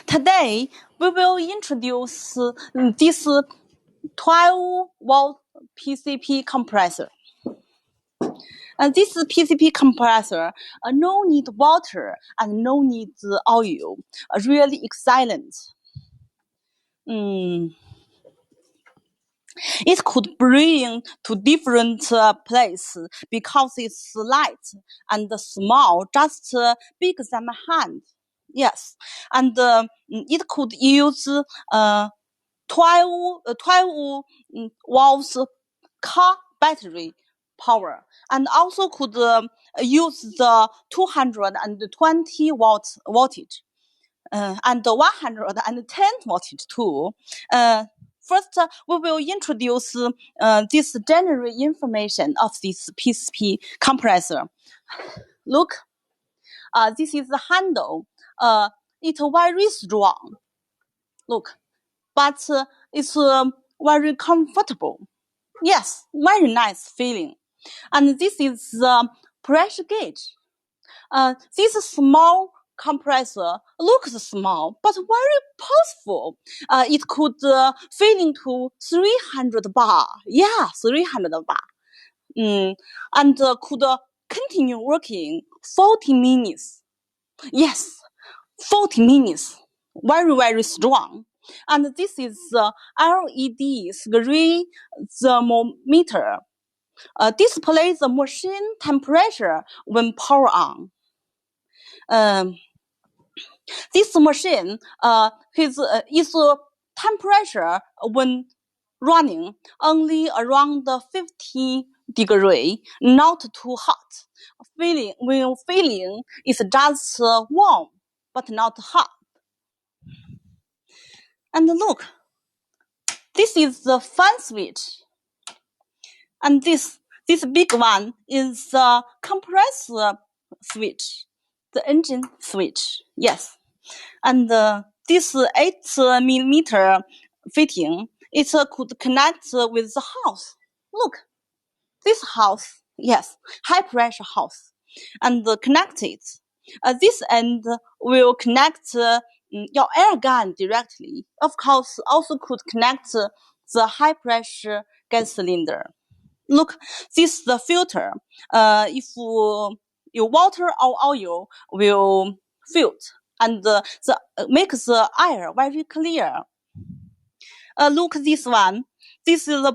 Today we will introduce this 12-volt PCP compressor. This PCP compressor no need water and no need oil. Really excellent. It could bring to different places because it's light and small, just big than my hand. Yes, and it could use 12 volts car battery power, and also could use the 220 voltage and 110 voltage too. First, we will introduce this general information of this PCP compressor. Look, this is the handle. It's very strong. Look, but it's very comfortable. Yes, very nice feeling. And this is the pressure gauge. This small compressor looks small, but very powerful. It could fill into 300 bar. Yeah, 300 bar. And could continue working 40 minutes. Yes, 40 minutes. Very, very strong. And this is LED screen thermometer. Displays the machine temperature when power on. This machine its temperature when running only around 50 degrees, not too hot. When feeling is just warm, but not hot. And look, this is the fan switch. And this big one is the compressor switch, the engine switch. Yes. And this 8 millimeter fitting, it could connect with the house. Look, this house, yes, high pressure house, and connect it. This end will connect your air gun directly. Of course, also could connect the high pressure gas cylinder. Look, this is the filter. If your water or oil will filter and makes the air very clear. Look this one. This is the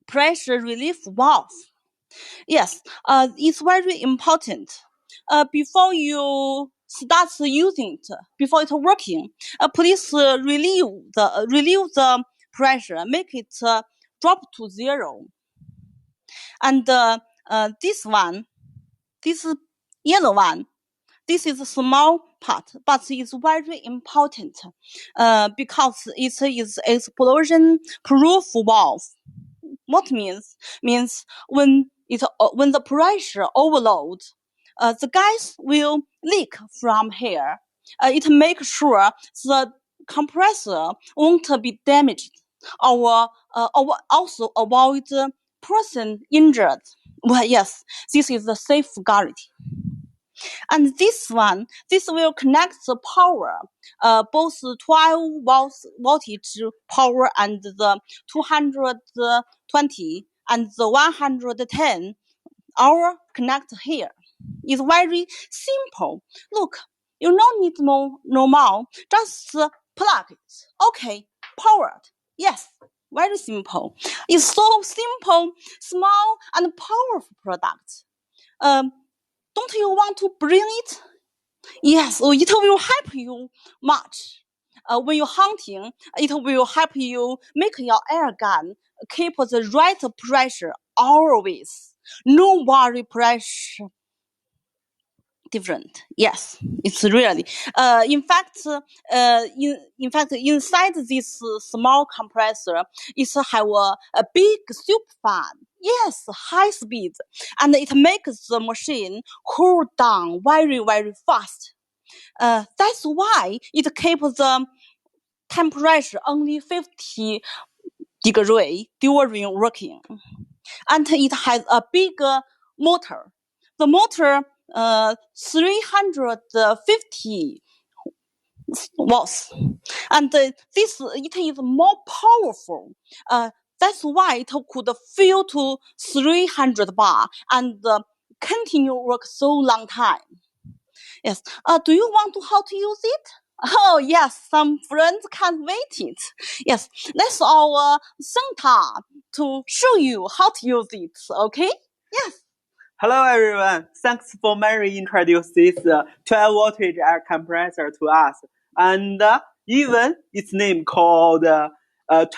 pressure relief valve. Yes, it's very important. Before you start using it, before it's working, please relieve the pressure, make it drop to 0. And this one, this yellow one, this is a small part, but it's very important because it is explosion-proof valve. What means when the pressure overloads, the gas will leak from here. It makes sure the compressor won't be damaged, or also avoid person injured. Well, yes, this is the safeguarantee. And this one, this will connect the power, both 12 voltage power and the 220 and the 110 our connect here. It's very simple. Look, you don't need no more, just plug it. Okay, powered. Yes, very simple. It's so simple, small, and powerful product. Don't you want to bring it? Yes, it will help you much. When you're hunting, it will help you make your air gun keep the right pressure always. No worry pressure different. Yes, it's really. In fact, inside this small compressor, it have a big super fan. Yes, high speed, and it makes the machine cool down very, very fast. That's why it keeps the temperature only 50 degrees during working. And it has a big motor. The motor 350 watts, and this it is more powerful. That's why it could fill to 300 bar and continue work so long time. Yes. Do you want to how to use it? Oh yes, some friends can't wait it. Yes, that's our center to show you how to use it. Okay? Yes. Hello everyone, thanks for Mary introduce this 12 voltage air compressor to us. And even its name called 12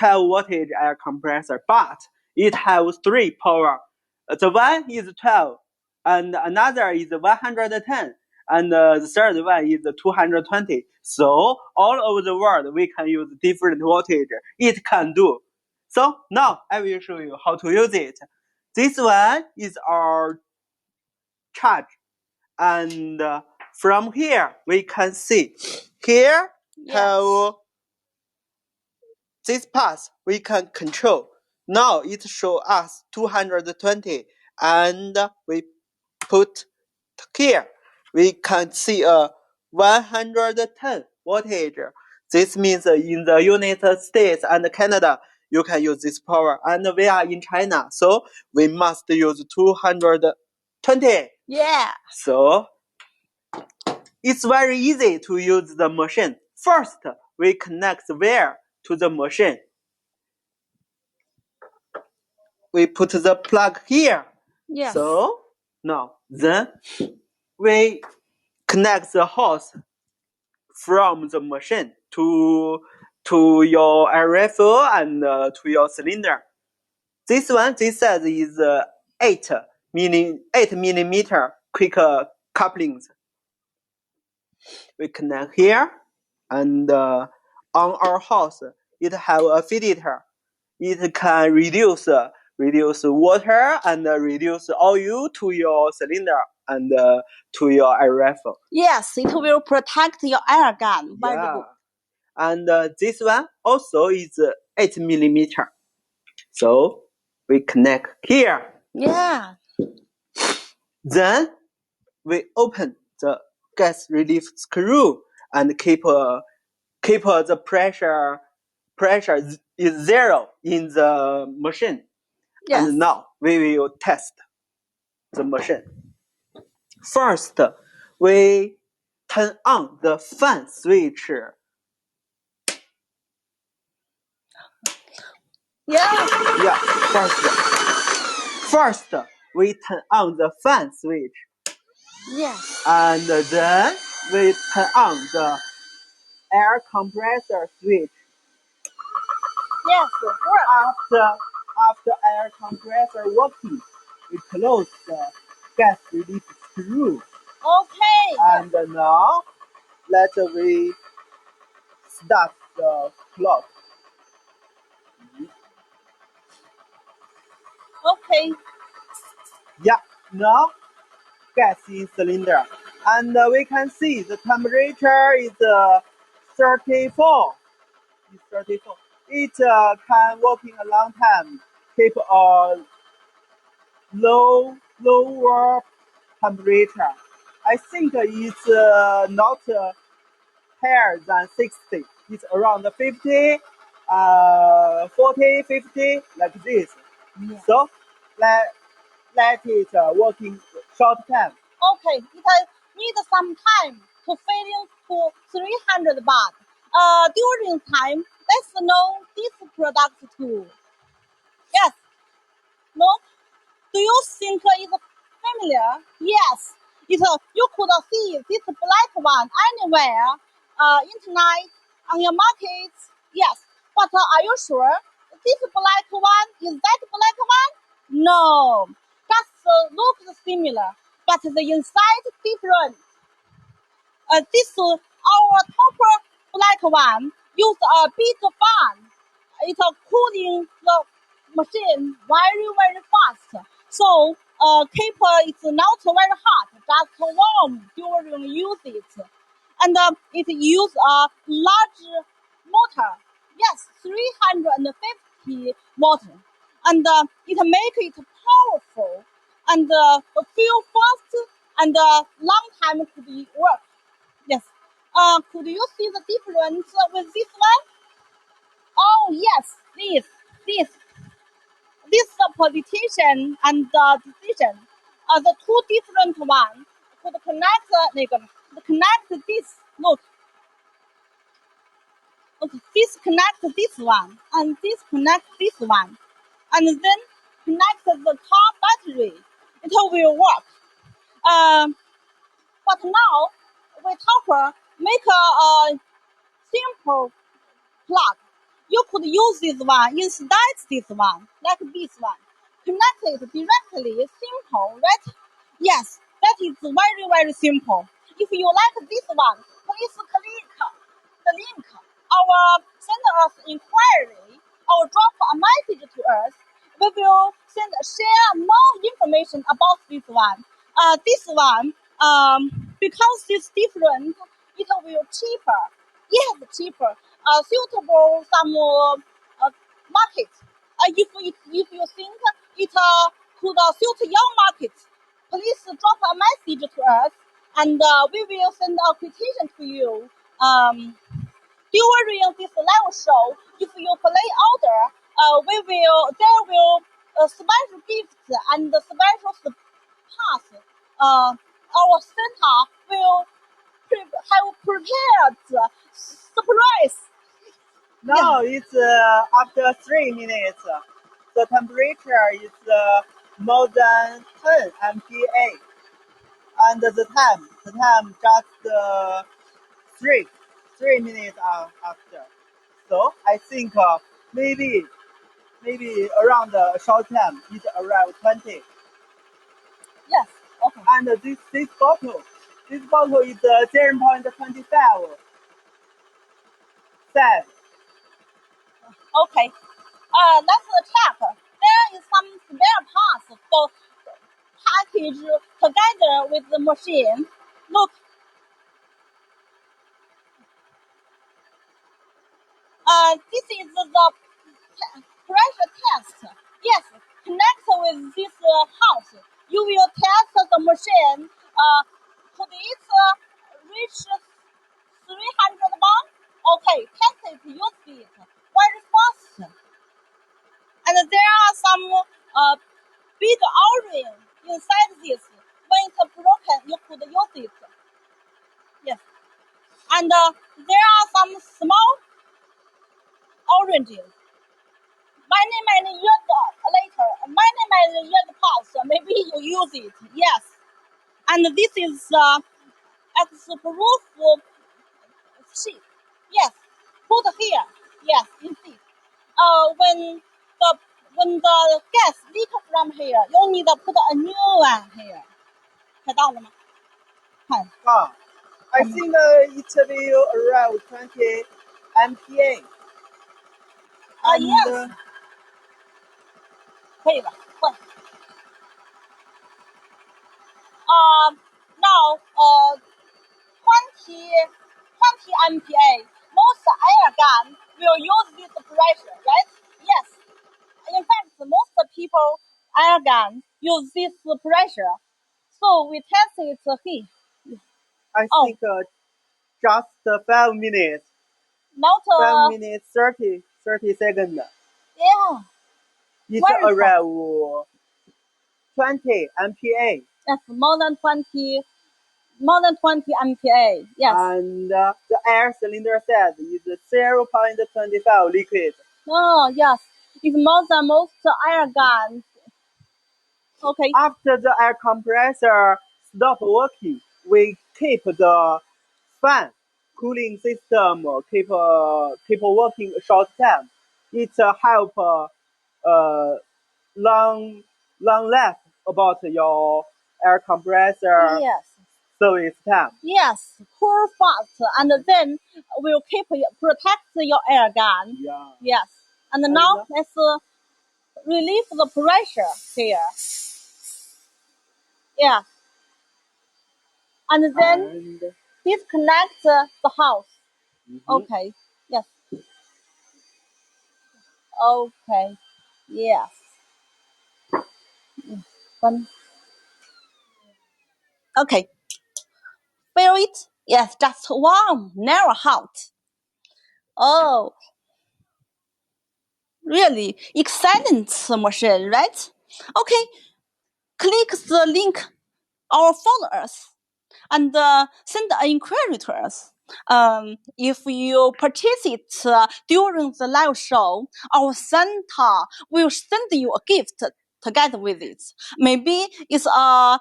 voltage air compressor, but it has three power. The one is 12, and another is 110, and the third one is 220. So all over the world we can use different voltage it can do. So now I will show you how to use it. This one is our charge, and from here we can see here have this path we can control. Now it show us 220, and we put here we can see a 110 voltage. This means in the United States and Canada you can use this power, and we are in China, so we must use 220. Yeah. So it's very easy to use the machine. First, we connect the wire to the machine. We put the plug here. Yes. So now then we connect the hose from the machine to your air rifle and to your cylinder. This size is 8 millimeter quick couplings. We connect here, and on our hose it have a filter. It can reduce water and reduce oil to your cylinder and to your air rifle. Yes, it will protect your air gun. Very good. And this one also is 8 millimeter. So we connect here. Yeah. Then we open the gas relief screw and keep the pressure is 0 in the machine. Yes. And now we will test the machine. First, we turn on the fan switch. Yeah. First, we turn on the fan switch. Yes. And then we turn on the air compressor switch. Yes. After air compressor working, we close the gas relief screw. Okay. And now let we start the clock. Okay. Yeah, now gas in cylinder, and we can see the temperature is 34. It's 34. It can working a long time, keep a lower temperature. I think it's not higher than 60. It's around 50, 40, 50, like this. Yeah. So let it working short time. Okay, it needs some time to filling to 300 baht. During time, let's know this product too. Yes. No? Do you think it's familiar? Yes. You could see this black one anywhere, internet, on your market. Yes. But are you sure this black one is that black one? No. Just looks similar, but the inside different. This our top black one use a big fan. It's cooling the machine very fast. So keep it's not very hot, just warm during use it. And it use a large motor. Yes, 350 watt. And it make it powerful and feel fast and long time to be work. Yes. Could you see the difference with this one? Oh yes, this position and decision are the two different ones. Could connect this. Look, okay, disconnect this one and disconnect this one, and then connect the car battery. It will work. But now we make a simple plug. You could use this one instead this one, like this one. Connect it directly, simple, right? Yes, that is very, very simple. If you like this one, please click the link or send us inquiry or drop a message to us. We will share more information about this one. This one, because it's different, it will cheaper. Yes, cheaper. Suitable some market. If you think it could suit your market, please drop a message to us, and we will send a quotation to you. During this live show, if you play order, there will special gifts and special pass. Our center will have prepared surprise. Now it's after 3 minutes. The temperature is more than 10 MPa, and the time just 3 minutes after. So I think maybe around a short time it's around 20. Yes. Okay. And this bottle is 0.25 size. Okay. Let's check. There is some spare parts for package together with the machine. Look, this is the pressure test. Yes, connect with this house. You will test the machine. Could it reach 300 bar? Okay, test it, use it very fast. And there are some big O-ring inside this. When it's broken, you could use it. Yes. And there are some small oranges. Many years later, many years past, maybe you use it. Yes. And this is exproof sheet. Yes. Put here. Yes, in this. When the gas leak from here, you need to put a new one here. 看到了吗？看。I think it will around 20 MPa. And, Yes. 可以了，换。Now 20 MPa. Most air gun will use this pressure, right? Yes. In fact, most people air gun use this pressure. So we test it here. I think just 5 minutes. Not 5 minutes 30 seconds. yeah. It's Very around 20 MPa. Yes, more than 20 MPa. Yes. And the air cylinder size is 0.25 liquid. Oh, yes. It's more than most air guns. Okay. After the air compressor stops working, we keep the fan cooling system keep working a short time. It help long life about your air compressor Yes. service time. Yes. Cool fast, and then will protect your air gun. Yeah. Yes. And now let's relieve the pressure here. Yeah. And then disconnect the house. Okay. Yes. Okay. Yes. One. Okay. Fill it Yes, just warm, never hot. Oh, really excellent machine, right? Okay, click the link or follow us and send an inquiry to us. If you purchase it during the live show, our Santa will send you a gift together with it. Maybe it's a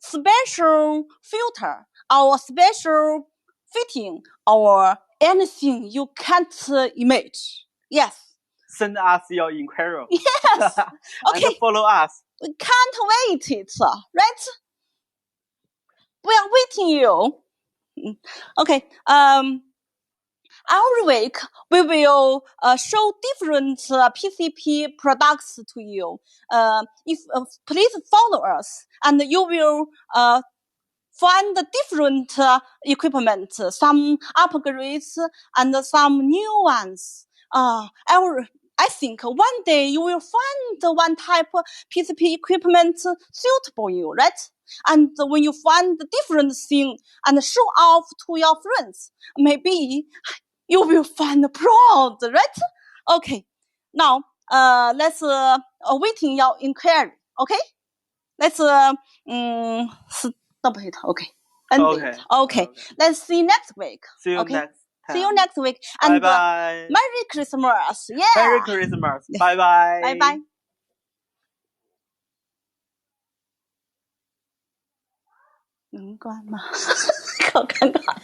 special filter or a special fitting or anything you can't imagine. Yes. Send us your inquiry. Yes. Okay. And follow us. We can't wait it, right? We are waiting you. Okay. Every week we will show different PCP products to you. Please follow us, and you will find different equipment, some upgrades and some new ones. I think one day you will find one type of PCP equipment suitable you, right? And when you find the different thing and show off to your friends, maybe you will find proud, right? Okay. Now, let's waiting your inquiry. Okay. Let's stop it. Okay. End it. Okay. Let's see next week. See you next time. See you next week. And bye. Merry Christmas. Yeah. Merry Christmas. Bye bye. Bye bye. 能关吗？好尴尬。